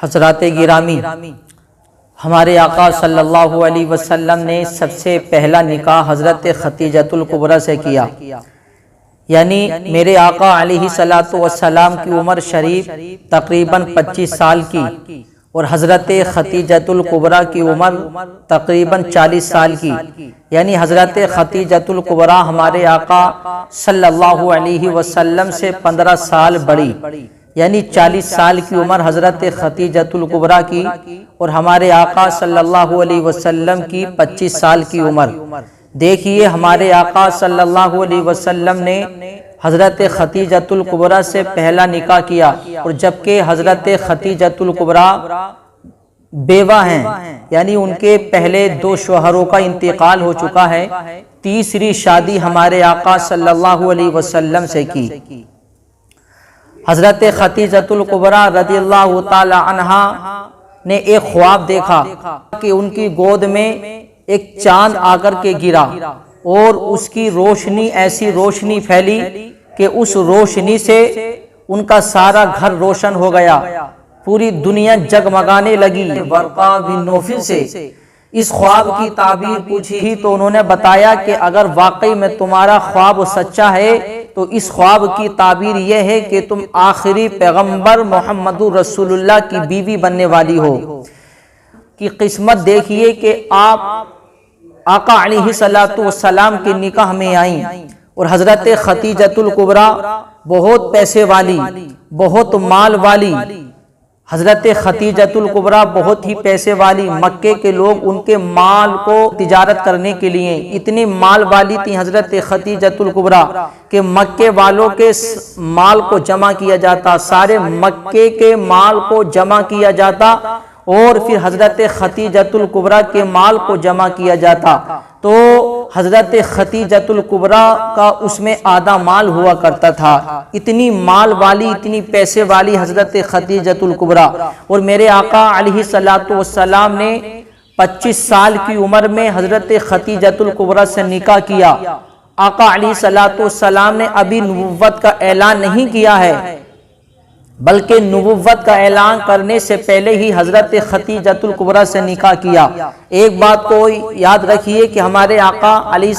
حضرات گرامی، ہمارے آقا صلی اللہ علیہ وسلم نے سب سے پہلا نکاح حضرت خدیجۃ الکبریٰ سے کیا، یعنی میرے آقا علیہ السلام کی عمر شریف تقریباً 25 سال کی اور حضرت خدیجۃ الکبریٰ کی عمر تقریباً 40 سال کی، یعنی حضرت خدیجۃ الکبریٰ ہمارے آقا صلی اللہ علیہ وسلم سے 15 سال بڑی، یعنی 40 سال کی عمر حضرت خدیجۃ الکبریٰ کی اور ہمارے آقا صلی اللہ علیہ وسلم کی 25 سال کی عمر۔ دیکھیے ہمارے آقا صلی اللہ علیہ وسلم نے حضرت خدیجۃ الکبریٰ سے پہلا نکاح کیا، اور جبکہ حضرت خدیجۃ الکبریٰ بیوہ ہیں، یعنی ان کے پہلے 2 شوہروں کا انتقال ہو چکا ہے، تیسری شادی ہمارے آقا صلی اللہ علیہ وسلم سے کی۔ حضرت خدیجۃ الکبریٰ رضی اللہ تعالی عنہا نے ایک خواب دیکھا کہ ان کی گود میں ایک چاند آ کر کے گرا اور اس کی روشنی ایسی روشنی پھیلی کہ اس روشنی سے ان کا سارا گھر روشن ہو گیا، پوری دنیا جگمگانے لگی برقع بن نوفل سے۔ اس خواب کی تعبیر پوچھی تو انہوں نے بتایا کہ اگر واقعی میں تمہارا خواب سچا ہے تو اس خواب کی تعبیر یہ ہے کہ تم آخری پیغمبر محمد رسول اللہ کی بیوی بننے والی ہو۔ کی قسمت دیکھیے کہ آپ آقا علیہ السلام کے نکاح میں آئیں، اور حضرت خدیجۃ الکبریٰ بہت پیسے والی، بہت مال والی، حضرت خدیجۃ الکبریٰ بہت ہی پیسے والی، مکے کے لوگ ان کے مال کو تجارت کرنے کے لیے اتنی مال والی تھی حضرت خدیجۃ الکبریٰ کہ مکے والوں کے مال کو جمع کیا جاتا، سارے مکے کے مال کو جمع کیا جاتا اور پھر حضرت خدیجۃ الکبریٰ کے مال کو جمع کیا جاتا، تو حضرت خدیجۃ الکبریٰ کا اس میں آدھا مال ہوا کرتا تھا۔ اتنی مال والی، اتنی پیسے والی حضرت خدیجۃ الکبریٰ، اور میرے آقا علیہ السلام نے 25 سال کی عمر میں حضرت خدیجۃ الکبریٰ سے نکاح کیا۔ آقا علیہ السلام نے ابھی نبوت کا اعلان نہیں کیا ہے، بلکہ نبوت کا اعلان کرنے سے پہلے ہی حضرت خدیجۃ الکبریٰ سے نکاح کیا۔ ایک بات کو یاد رکھیے کہ ہمارے آقا علیہ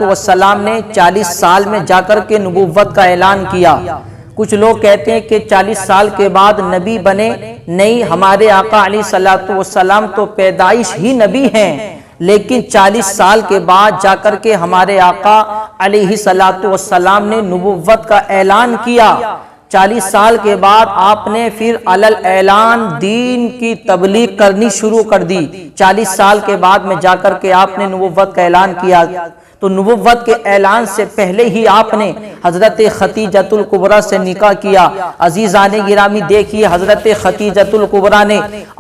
السلام نے 40 سال میں جا کر کے نبوت کا اعلان کیا۔ کچھ لوگ کہتے ہیں کہ 40 سال کے بعد نبی بنے، نہیں، ہمارے آقا علیہ السلام تو پیدائش ہی نبی ہیں، لیکن 40 سال کے بعد جا کر کے ہمارے آقا علیہ السلام نے نبوت کا اعلان کیا۔ 40 سال کے بعد آپ نے پھر علل اعلان دین کی تبلیغ کرنی شروع کر دی۔ 40 سال کے بعد میں جا کر کے آپ نے نبوت کا اعلان کیا، تو نبوت کے اعلان سے پہلے ہی آپ نے حضرت خدیجۃ الکبریٰ سے نکاح کیا۔ عزیزان گرامی، دیکھیے حضرت خدیجۃ الکبریٰ نے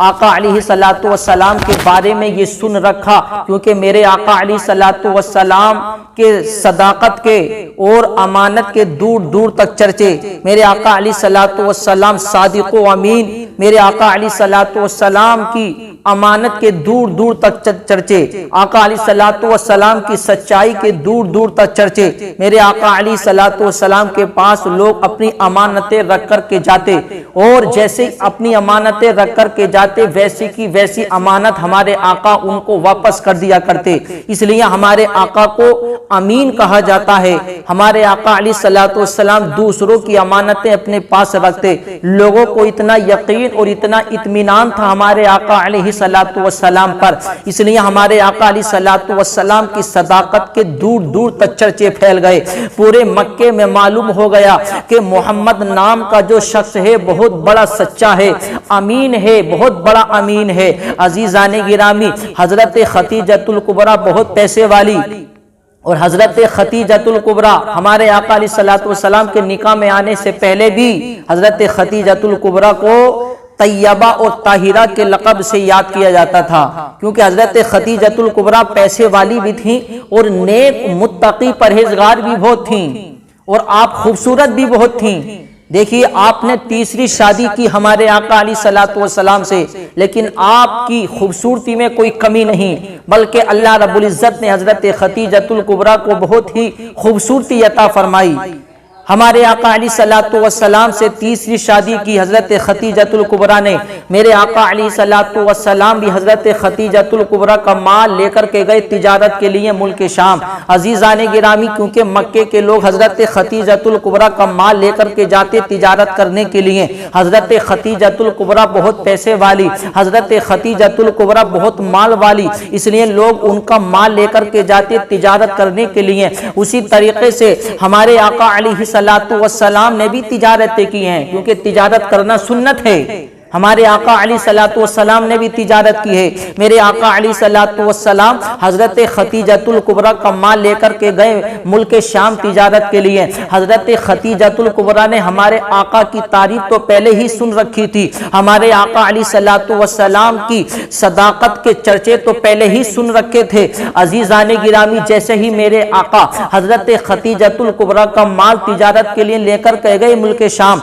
آقا علیہ السلام کے بارے میں یہ سن رکھا، کیونکہ میرے آقا علیہ السلام کے صداقت کے اور امانت کے دور دور تک چرچے، میرے آقا علیہ السلام صادق و امین، میرے آقا علیہ السلام کی امانت کے دور دور تک چرچے، آقا علیہ السلام کی سچائی کے دور دور تک چرچے۔ میرے آقا علیہ السلام کے پاس لوگ اپنی امانتیں رکھ کر کے جاتے، اور جیسے اپنی امانتیں رکھ کر کے جاتے ویسی کی ویسی امانت ہمارے آقا ان کو واپس کر دیا کرتے، اس لیے ہمارے آقا کو امین کہا جاتا ہے۔ ہمارے آقا علیہ السلام دوسروں کی امانتیں اپنے پاس رکھتے، لوگوں کو اتنا یقین اور اتنا اطمینان تھا ہمارے آقا علیہ السلام پر، اس لیے ہمارے آقا علیہ السلام کی صداقت کے دور دور تک چرچے پھیل گئے۔ پورے مکے میں معلوم ہو گیا کہ محمد نام کا جو شخص ہے بہت بڑا سچا ہے، امین ہے، بہت بڑا امین ہے۔ عزیزان گرامی، حضرت خدیجۃ الکبریٰ بہت پیسے والی، اور حضرت خدیجۃ الکبریٰ ہمارے آقا علیہ السلام کے نکاح میں آنے سے پہلے بھی حضرت خدیجۃ الکبریٰ کو طیبہ اور طاہرہ کے لقب سے یاد کیا جاتا تھا، کیونکہ حضرت خدیجۃ الکبریٰ پیسے والی بھی تھیں اور نیک متقی پرہیزگار بھی بہت تھیں، اور آپ خوبصورت بھی بہت تھیں۔ دیکھیے آپ نے تیسری شادی کی ہمارے آقا علیہ السلام سے، لیکن آپ کی خوبصورتی میں کوئی کمی نہیں، بلکہ اللہ رب العزت نے حضرت خدیجۃ الکبریٰ کو بہت ہی خوبصورتی عطا فرمائی۔ ہمارے آقا علیہ الصلوۃ والسلام سے تیسری شادی کی حضرت ختیجۃ الکبریٰ نے۔ میرے آقا علیہ الصلوۃ والسلام بھی حضرت ختیجۃ الکبریٰ کا مال لے کر کے گئے تجارت کے لیے ملک شام۔ عزیزان گرامی، کیونکہ مکے کے لوگ حضرت ختیجۃ الکبریٰ کا مال لے کر کے جاتے تجارت کرنے کے لیے۔ حضرت ختیجۃ الکبریٰ بہت پیسے والی، حضرت ختیجۃ الکبریٰ بہت مال والی، اس لیے لوگ ان کا مال لے کر کے جاتے تجارت کرنے کے لیے۔ اسی طریقے سے ہمارے آقا علیہ الصلوۃ والسلام نے بھی تجارتیں کی ہیں، کیونکہ تجارت کرنا سنت ہے۔ ہمارے آقا علیہ الصلوۃ والسلام نے بھی تجارت کی ہے۔ میرے آقا علیہ الصلوۃ والسلام حضرت ختیجۃ الکبریٰ کا مال لے کر کے گئے ملک شام تجارت کے لیے۔ حضرت ختیجۃ الکبریٰ نے ہمارے آقا کی تعریف تو پہلے ہی سن رکھی تھی، ہمارے آقا علیہ الصلوۃ والسلام کی صداقت کے چرچے تو پہلے ہی سن رکھے تھے۔ عزیزان گرامی، جیسے ہی میرے آقا حضرت ختیجۃ الکبریٰ کا مال تجارت کے لیے لے کر کے گئے ملک شام،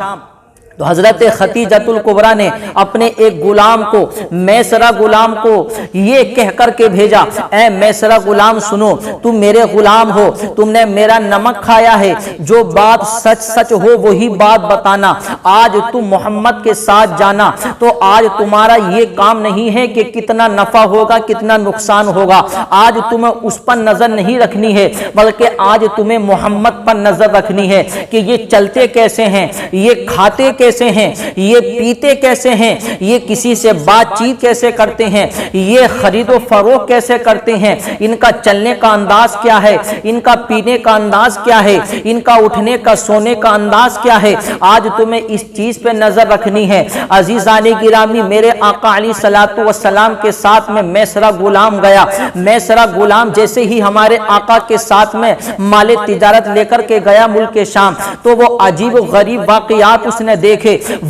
تو حضرت ختیجۃ الکبریٰ نے اپنے ایک غلام کو، میسرہ غلام کو، یہ کہہ کر کے بھیجا، اے میسرہ غلام سنو، تم میرے غلام ہو، تم نے میرا نمک کھایا ہے، جو بات سچ سچ ہو وہی بات بتانا۔ آج تم محمد کے ساتھ جانا تو آج تمہارا یہ کام نہیں ہے کہ کتنا نفع ہوگا کتنا نقصان ہوگا، آج تمہیں اس پر نظر نہیں رکھنی ہے، بلکہ آج تمہیں محمد پر نظر رکھنی ہے کہ یہ چلتے کیسے ہیں، یہ کھاتے کیسے ہیں، یہ پیتے کیسے ہیں، یہ کسی سے بات چیت کیسے کرتے ہیں، یہ خرید و فروخت کیسے کرتے ہیں، ان کا چلنے کا انداز کیا ہے، ان کا پینے کا انداز کیا ہے، ان کا اٹھنے کا سونے کا انداز کیا ہے، آج تمہیں اس چیز پہ نظر رکھنی ہے۔ عزیزان گرامی، میرے آقا علیہ الصلوۃ والسلام کے ساتھ میں میسرہ غلام گیا۔ میسرہ غلام جیسے ہی ہمارے آقا کے ساتھ میں مال تجارت لے کر کے گیا ملک شام، تو وہ عجیب و غریب واقعات اس نے دیکھے۔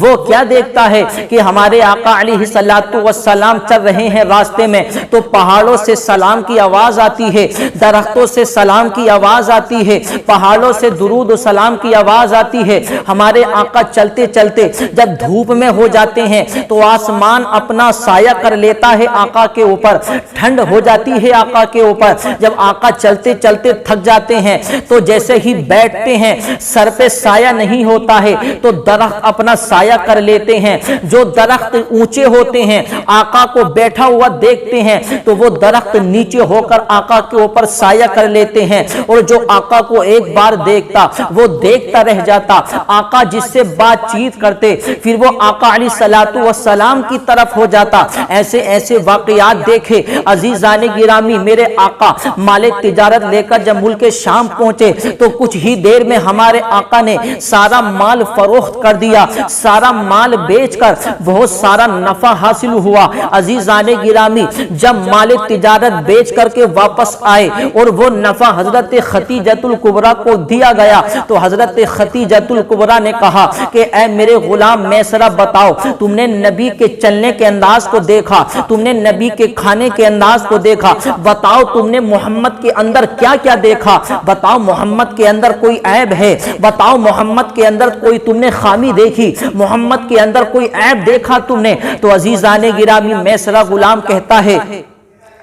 وہ کیا دیکھتا ہے کہ ہمارے آقا علیہ الصلوۃ والسلام چل رہے ہیں راستے میں، تو پہاڑوں سے سلام کی آواز آتی ہے، درختوں سے سلام کی آواز آتی ہے، پہاڑوں سے درود و سلام کی آواز آتی ہے۔ ہمارے آقا چلتے چلتے جب دھوپ میں ہو جاتے ہیں تو آسمان اپنا سایہ کر لیتا ہے آقا کے اوپر، ٹھنڈ ہو جاتی ہے آقا کے اوپر۔ جب آقا چلتے چلتے تھک جاتے ہیں تو جیسے ہی بیٹھتے ہیں سر پہ سایہ نہیں ہوتا ہے تو درخت اپنا سایہ کر لیتے ہیں۔ جو درخت اونچے ہوتے ہیں آقا کو بیٹھا ہوا دیکھتے ہیں تو وہ درخت نیچے ہو کر آقا کے اوپر سایہ کر لیتے ہیں، اور جو آقا کو ایک بار دیکھتا وہ دیکھتا رہ جاتا۔ آقا جس سے بات چیت کرتے پھر وہ آقا علیہ الصلوۃ والسلام کی طرف ہو جاتا۔ ایسے ایسے واقعات دیکھے۔ عزیزان گرامی، میرے آقا مال تجارت لے کر جب ملک شام پہنچے تو کچھ ہی دیر میں ہمارے آقا نے سارا مال فروخت کر دیا، سارا مال بیچ کر بہت سارا نفع حاصل ہوا۔ عزیزان گرامی، جب مال تجارت بیچ کر کے واپس آئے اور وہ نفع حضرت ختیجۃ الکبریٰ کو دیا گیا تو حضرت ختیجۃ الکبریٰ نے کہا کہ اے میرے غلام میسرہ، بتاؤ تم نے نبی کے چلنے کے انداز کو دیکھا، تم نے نبی کے کھانے کے انداز کو دیکھا، بتاؤ تم نے محمد کے اندر کیا کیا دیکھا، بتاؤ محمد کے اندر کوئی عیب ہے، بتاؤ محمد کے اندر کوئی تم نے خامی دیکھی، محمد کے اندر کوئی عیب دیکھا تم نے؟ تو عزیزان گرامی، میسرہ غلام کہتا ہے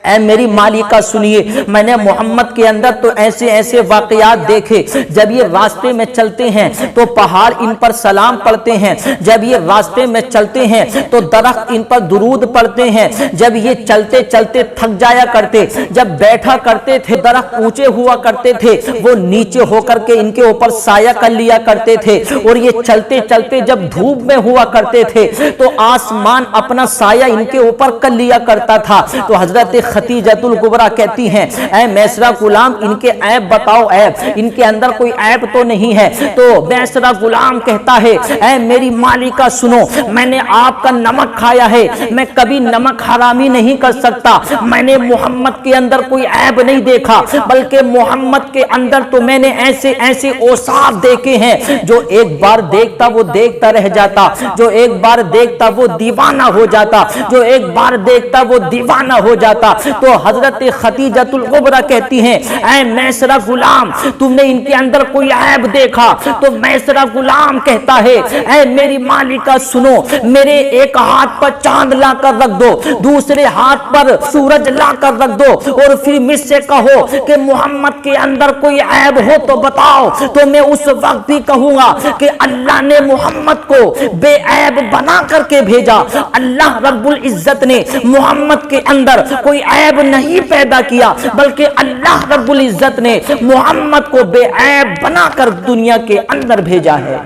اے میری مالکہ سنیے، میں نے محمد کے اندر تو ایسے ایسے واقعات دیکھے، جب یہ راستے میں چلتے ہیں تو پہاڑ ان پر سلام پڑھتے ہیں، جب یہ راستے میں چلتے ہیں تو درخت ان پر درود پڑھتے ہیں، جب یہ چلتے چلتے تھک جایا کرتے، جب بیٹھا کرتے تھے درخت اونچے ہوا کرتے تھے، وہ نیچے ہو کر کے ان کے اوپر سایہ کر لیا کرتے تھے، اور یہ چلتے چلتے جب دھوپ میں ہوا کرتے تھے تو آسمان اپنا سایہ ان کے اوپر کر لیا کرتا تھا۔ تو حضرت ختیجۃ الکبریٰ کہتی ہیں اے میسرہ غلام، ان کے عیب بتاؤ، عیب ان کے اندر کوئی عیب تو نہیں ہے؟ تو میسرہ غلام کہتا ہے اے میری مالکہ سنو، میں نے آپ کا نمک کھایا ہے، میں کبھی نمک حرامی نہیں کر سکتا، میں نے محمد کے اندر کوئی عیب نہیں دیکھا، بلکہ محمد کے اندر تو میں نے ایسے ایسے اوصاف دیکھے ہیں جو ایک بار دیکھتا وہ دیکھتا رہ جاتا، جو ایک بار دیکھتا وہ دیوانہ ہو جاتا، جو ایک بار دیکھتا وہ دیوانہ ہو جاتا۔ تو حضرت خدیجۃ الکبریٰ کہتی ہیں اے میسرہ غلام تم نے ان کے اندر کوئی عیب دیکھا؟ تو میسرہ غلام کہتا ہے اے میری مالکہ سنو، میرے ایک ہاتھ پر چاند لا کر رکھ دو، دوسرے ہاتھ پر سورج لا کر رکھ دو، اور پھر مجھ سے کہو کہ محمد کے اندر کوئی عیب ہو تو بتاؤ، تو میں اس وقت بھی کہوں گا کہ اللہ نے محمد کو بے عیب بنا کر کے بھیجا۔ اللہ رب العزت نے محمد کے اندر کوئی عیب نہیں پیدا کیا، بلکہ اللہ رب العزت نے محمد کو بے عیب بنا کر دنیا کے اندر بھیجا ہے۔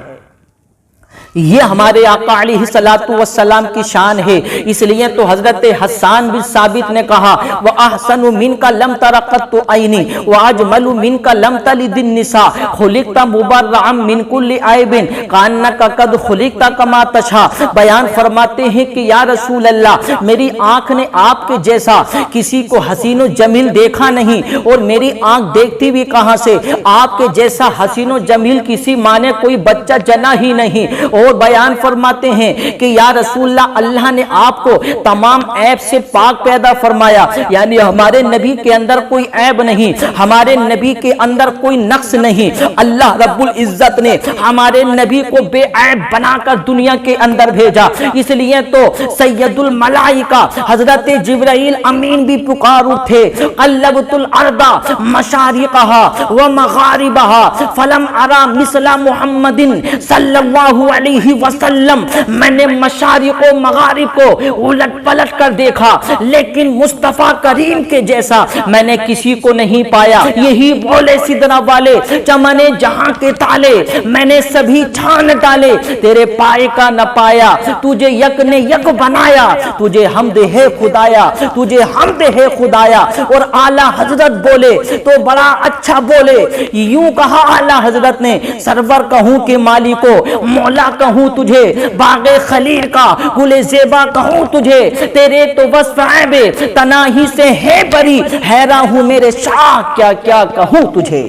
یہ ہمارے آقا علیہ الصلوۃ والسلام کی شان ہے۔ اس لیے تو حضرت حسان بن ثابت نے کہا وَأَحْسَنُ مِنْكَ لَمْ تَرَ قَطُّ عَيْنِي وَأَجْمَلُ مِنْكَ لَمْ تَلِدِ النِّسَاءُ خُلِقْتَ مُبَرَّأً مِنْ كُلِّ عَيْبٍ كَأَنَّكَ قَدْ خُلِقْتَ كَمَا تَشَاءُ۔ بیان فرماتے ہیں کہ یا رسول اللہ میری آنکھ نے آپ کے جیسا کسی کو حسین و جمیل دیکھا نہیں، اور میری آنکھ دیکھتی بھی کہاں سے، آپ کے جیسا حسین و جمیل کسی ماں نے کوئی بچہ جنا ہی نہیں۔ اور بیان فرماتے ہیں کہ یا رسول اللہ اللہ نے آپ کو تمام عیب سے پاک پیدا فرمایا، یعنی ہمارے نبی کے اندر کوئی عیب نہیں، ہمارے نبی کے اندر کوئی نقص نہیں۔ اللہ رب العزت نے ہمارے نبی کو بے عیب بنا کر دنیا کے اندر بھیجا۔ اس لیے تو سید الملائکہ حضرت جبرائیل امین بھی پکار اٹھے قلبت الارض مشارقها ومغاربها فلم ارى مثل محمد صلی اللہ علیہ وسلم، میں نے مشارق و مغارب کو الٹ پلٹ کر دیکھا، لیکن مصطفیٰ کریم کے جیسا میں نے کسی کو نہیں پایا۔ یہی بولے سدرا والے چمنے جہاں کے تالے میں نے سبھی چھان ڈالے، تیرے پائے کا نہ پایا، تجھے یک نے یک بنایا، تجھے حمد ہے خدایا، تجھے حمد ہے خدایا۔ اور اعلیٰ حضرت بولے تو بڑا اچھا بولے، یوں کہا اعلیٰ حضرت نے سرور کہوں کہ مالکو مولا کہوں تجھے، باغ خلیل کا گل زیبا کہوں تجھے، تیرے تو وصف عیب تناہی سے ہے بری، حیران ہوں میرے شاہ کیا کیا کہوں تجھے۔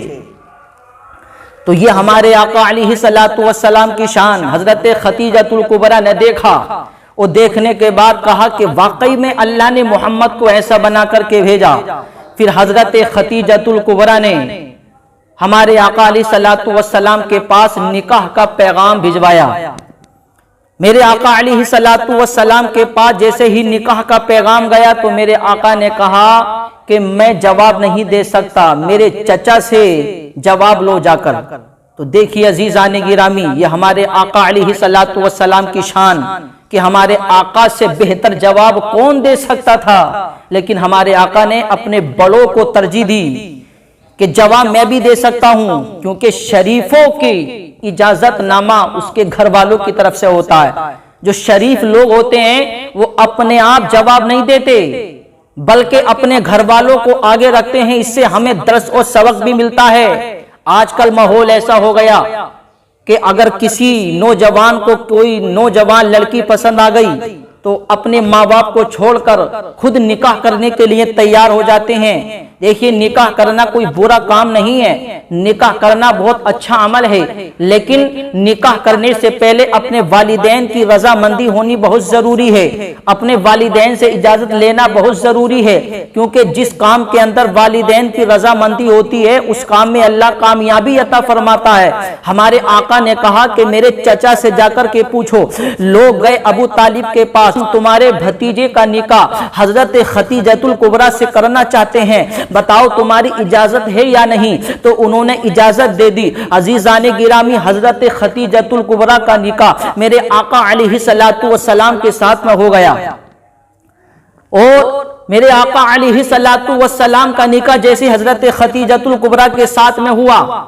تو یہ ہمارے آقا علیہ الصلوۃ والسلام کی شان حضرت خدیجۃ الکبریٰ نے دیکھا، اور دیکھنے کے بعد کہا کہ واقعی میں اللہ نے محمد کو ایسا بنا کر کے بھیجا۔ پھر حضرت خدیجۃ الکبریٰ نے ہمارے آقا علیہ الصلوۃ والسلام کے پاس نکاح کا پیغام بھجوایا۔ میرے آقا علیہ الصلوۃ والسلام کے پاس جیسے ہی نکاح کا پیغام گیا تو میرے آقا نے کہا کہ میں جواب نہیں دے سکتا، میرے چچا سے جواب لو جا کر۔ تو دیکھیے عزیزان گرامی، یہ ہمارے آقا علیہ الصلوۃ والسلام کی شان کہ ہمارے آقا سے بہتر جواب کون دے سکتا تھا، لیکن ہمارے آقا نے اپنے بڑوں کو ترجیح دی کہ جواب میں بھی دے سکتا ہوں، کیونکہ شریفوں کی اجازت نامہ اس کے گھر والوں کی طرف سے ہوتا ہے۔ جو شریف لوگ ہوتے ہیں وہ اپنے آپ جواب نہیں دیتے، بلکہ اپنے گھر والوں کو آگے رکھتے ہیں۔ اس سے ہمیں درس اور سبق بھی ملتا ہے۔ آج کل ماحول ایسا ہو گیا کہ اگر کسی نوجوان کو کوئی نوجوان لڑکی پسند آ گئی تو اپنے ماں باپ کو چھوڑ کر خود نکاح کرنے کے لیے تیار ہو جاتے ہیں۔ دیکھیے نکاح کرنا کوئی برا کام نہیں ہے، نکاح کرنا بہت اچھا عمل ہے، لیکن نکاح کرنے سے پہلے اپنے والدین کی رضامندی ہونی بہت ضروری ہے، اپنے والدین سے اجازت لینا بہت ضروری ہے، کیونکہ جس کام کے اندر والدین کی رضامندی ہوتی ہے اس کام میں اللہ کامیابی عطا فرماتا ہے۔ ہمارے آقا نے کہا کہ میرے چچا سے جا کر کے پوچھو۔ لوگ گئے ابو طالب کے پاس، تمہارے بھتیجے کا نکاح حضرت خدیجۃ الکبریٰ سے کرنا چاہتے ہیں، بتاؤ تمہاری اجازت ہے یا نہیں؟ تو انہوں نے اجازت دے دی۔ عزیزان گرامی، حضرت خدیجۃ الکبریٰ کا نکاح میرے آقا علیہ الصلوۃ والسلام کے ساتھ میں ہو گیا، اور میرے آقا علیہ الصلوۃ والسلام کا نکاح جیسے حضرت خدیجۃ الکبریٰ کے ساتھ میں ہوا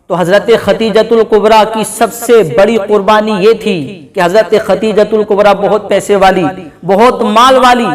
تو حضرت خدیجۃ الکبریٰ کی سب سے بڑی قربانی یہ تھی کہ حضرت خدیجۃ الکبریٰ بہت پیسے والی، بہت مال والی،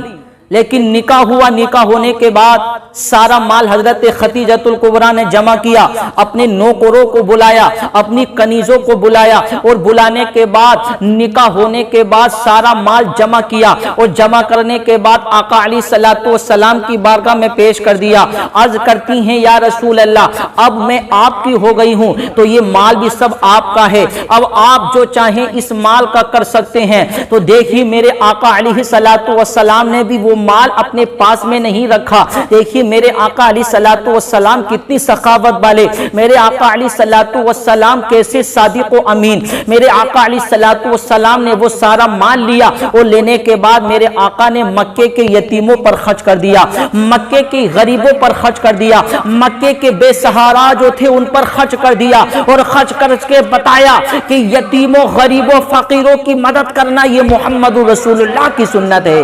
لیکن نکاح ہوا، نکاح ہونے کے بعد سارا مال حضرت خدیجۃ الکبریٰ نے جمع کیا، اپنے نوکروں کو بلایا، اپنی کنیزوں کو بلایا، اور بلانے کے بعد نکاح ہونے کے بعد سارا مال جمع کیا، اور جمع کرنے کے بعد آقا علیہ الصلوۃ والسلام کی بارگاہ میں پیش کر دیا۔ عرض کرتی ہیں یا رسول اللہ اب میں آپ کی ہو گئی ہوں تو یہ مال بھی سب آپ کا ہے، اب آپ جو چاہیں اس مال کا کر سکتے ہیں۔ تو دیکھیے میرے آقا علیہ الصلوۃ والسلام نے بھی وہ مال اپنے پاس میں نہیں رکھا۔ دیکھیے میرے آقا علیہ الصلوۃ والسلام کتنی سخاوت والے، میرے آقا علیہ الصلوۃ والسلام کیسے صادق و امین۔ میرے آقا علیہ الصلوۃ والسلام نے وہ سارا مال لیا، وہ لینے کے بعد میرے آقا نے مکے کے یتیموں پر خرچ کر دیا، مکے کے غریبوں پر خرچ کر دیا، مکے کے بے سہارا جو تھے ان پر خرچ کر دیا، اور خرچ کر کے بتایا کہ یتیموں غریبوں فقیروں کی مدد کرنا یہ محمد رسول اللہ کی سنت ہے۔